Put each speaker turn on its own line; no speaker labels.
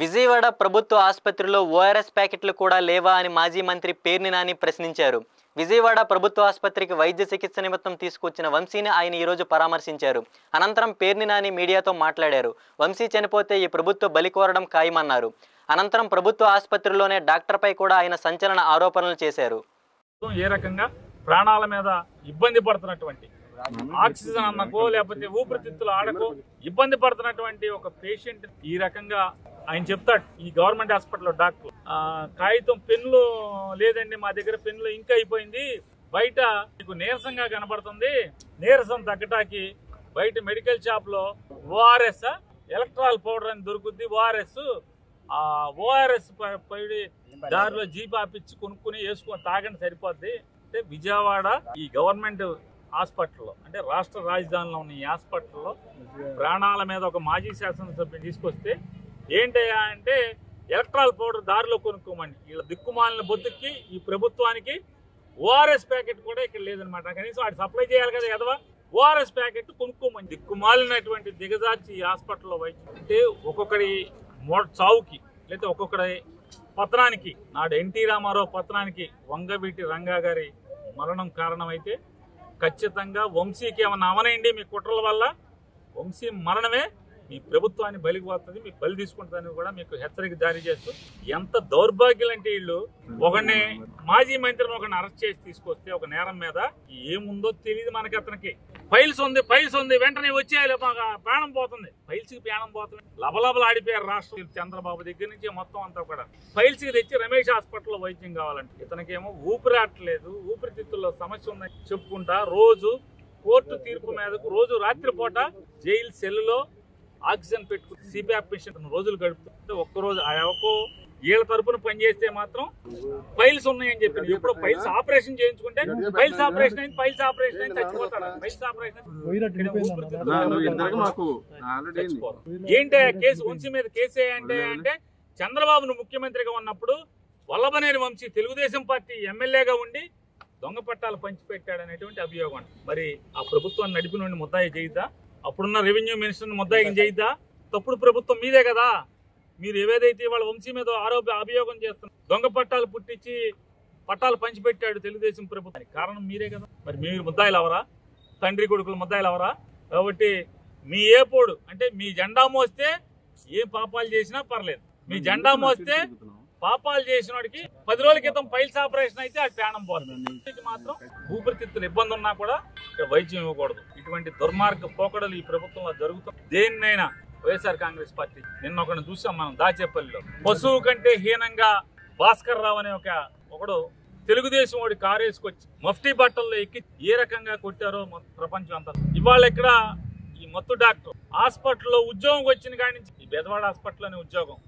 విజయవాడ ప్రభుత్వ ఆసుపత్రిలో ఓఆర్ఎస్ ప్యాకెట్లు కూడా లేవా అని మాజీ మంత్రి పేర్ని నాని ప్రశ్నించారు. విజయవాడ ప్రభుత్వ ఆసుపత్రికి వైద్య చికిత్స నిమిత్తం తీసుకొచ్చిన వంశీని ఆయన ఈరోజు పరామర్శించారు. అనంతరం పేర్ని నాని మీడియాతో మాట్లాడారు. వంశీ చనిపోతే ఈ ప్రభుత్వ బలి కోరడం ఖాయమన్నారు. అనంతరం ప్రభుత్వ ఆసుపత్రిలోనే డాక్టర్పై కూడా ఆయన సంచలన ఆరోపణలు చేశారు.
ఏ రకంగా ప్రాణాల మీద ఇబ్బంది పడుతున్నటువంటి ఆక్సిజన్ అన్నకో లేకపోతే ఊపిరితిత్తులు ఆడకో ఇబ్బంది పడుతున్నటువంటి ఒక పేషెంట్ ఈ రకంగా ఆయన చెప్తాడు. ఈ గవర్నమెంట్ హాస్పిటల్లో డాక్టర్ కాగితం పెన్నులు లేదండి, మా దగ్గర పెన్నులు ఇంకా అయిపోయింది, బయట మీకు నీరసంగా కనబడుతుంది, నీరసం తగ్గటానికి బయట మెడికల్ షాప్ లో ఓఆర్ఎస్ ఎలక్ట్రాల్ పౌడర్ అని దొరుకుద్ది, ఓఆర్ఎస్ పడి దారిలో జీప్ ఆపిచ్చి కొనుక్కుని వేసుకొని తాగండి సరిపోద్ది అంటే విజయవాడ ఈ గవర్నమెంట్ హాస్పిటల్లో అంటే రాష్ట్ర రాజధానిలో ఉన్న ఈ హాస్పిటల్లో ప్రాణాల మీద ఒక మాజీ శాసనసభ్యుని తీసుకొస్తే ఏంటయ్యా అంటే ఎలక్ట్రాల్ పౌడర్ దారిలో కొనుక్కోమండి. వీళ్ళ దిక్కుమాలిన బొద్దుకి ఈ ప్రభుత్వానికి ఓఆర్ఎస్ ప్యాకెట్ కూడా ఇక్కడ లేదనమాట. కనీసం వాటి సప్లై చేయాలి కదా ఎదవా, ఓఆర్ఎస్ ప్యాకెట్ కొనుక్కోమని దిక్కుమాలినటువంటి దిగజార్చి ఈ హాస్పిటల్లో వైద్యం అంటే ఒక్కొక్కడి చావుకి లేదా ఒక్కొక్కడి పతనానికి నాడు ఎన్టీ రామారావు పతనానికి వంగవీటి రంగా గారి మరణం కారణమైతే ఖచ్చితంగా వంశీకి ఏమన్నా అవనండి మీ కుట్రల వల్ల వంశీ మరణమే మీ ప్రభుత్వాన్ని బలికి పోతుంది, మీకు బలి తీసుకుంటుందని కూడా మీకు హెచ్చరిక జారీ చేస్తూ ఎంత దౌర్భాగ్యం అంటే వీళ్ళు ఒకరిని మాజీ మంత్రిని ఒకరిని అరెస్ట్ చేసి తీసుకొస్తే ఒక నేరం మీద ఏముందో తెలియదు మనకి. అతనికి ఫైల్స్ ఉంది వెంటనే వచ్చేయాలి, ప్రాణం పోతుంది, ఫైల్స్ కి ప్రాణం పోతుంది. లబలబలు ఆడిపోయారు రాష్ట్రం చంద్రబాబు దగ్గర నుంచి మొత్తం అంతా కూడా. ఫైల్స్ కి తెచ్చి రమేష్ హాస్పిటల్లో వైద్యం కావాలంటే ఇతనికేమో ఊపిరాట్లేదు, ఊపిరితిత్తుల్లో సమస్య ఉందని చెప్పుకుంటా రోజు కోర్టు తీర్పు మీదకు రోజు రాత్రిపూట జైలు సెల్లులో ఆక్సిజన్ పెట్టుకుని సిపిఆర్ మిషన్ రోజులు గడుపుతుంటే ఒక్కరోజు వీళ్ళ తరపున పనిచేస్తే మాత్రం ఫైల్స్ ఉన్నాయని చెప్పింది. ఎప్పుడు ఫైల్స్ ఆపరేషన్ చేయించుకుంటే ఫైల్స్ ఆపరేషన్ అయింది చచ్చిపోతాడు. ఫైల్స్ ఆపరేషన్ ఏంటి కేసు వంశీ మీద కేసు అంటే చంద్రబాబును ముఖ్యమంత్రిగా ఉన్నప్పుడు వల్లభనేని వంశీ తెలుగుదేశం పార్టీ ఎమ్మెల్యేగా ఉండి దొంగ పట్టాలు పంచిపెట్టాడనేటువంటి అభియోగం. మరి ఆ ప్రభుత్వాన్ని నడిపిన ముద్దాయి చేయిద్దా, అప్పుడున్న రెవెన్యూ మినిస్టర్ని ముద్దాయిని చేయిద్దా? తప్పుడు ప్రభుత్వం మీదే కదా. మీరు ఏవేదైతే వాళ్ళ వంశీ మీద అభియోగం చేస్తున్నారు, దొంగ పట్టాలు పుట్టించి పట్టాలు పంచిపెట్టాడు తెలుగుదేశం ప్రభుత్వానికి కారణం మీరే కదా. మరి మీరు ముద్దాయిలు అవరా? తండ్రి కొడుకులు ముద్దాయిలు అవరా? కాబట్టి మీ ఏపోడు అంటే మీ జెండా మోస్తే ఏ పాపాలు చేసినా పర్లేదు, మీ జెండా మోస్తే పాపాలు చేసిన వాడికి 10 రోజుల క్రితం ఫైల్స్ ఆపరేషన్ అయితే అది ప్రాణం పోతుంది. మాత్రం ఊపిరితిత్తులు ఇబ్బంది ఉన్నా కూడా ఇక్కడ వైద్యం ఇవ్వకూడదు. ఇటువంటి దుర్మార్గ పోకడలు ఈ ప్రభుత్వంలో జరుగుతుంది. దేన్నైనా వైఎస్ఆర్ కాంగ్రెస్ పార్టీ నిన్న ఒకరిని చూసాం మనం దాచేపల్లిలో, పశువు కంటే హీనంగా భాస్కర్ రావు అనే ఒకడు తెలుగుదేశం వాడి కారు వేసుకొచ్చి మఫ్టీ బట్టల్లో ఎక్కి ఏ రకంగా కొట్టారో ప్రపంచం అంతా. ఇవాళ ఇక్కడ ఈ మత్తు డాక్టర్ హాస్పిటల్లో ఉద్యోగం వచ్చిన కాడి నుంచి ఈ బెదవాడ హాస్పిటల్లోనే ఉద్యోగం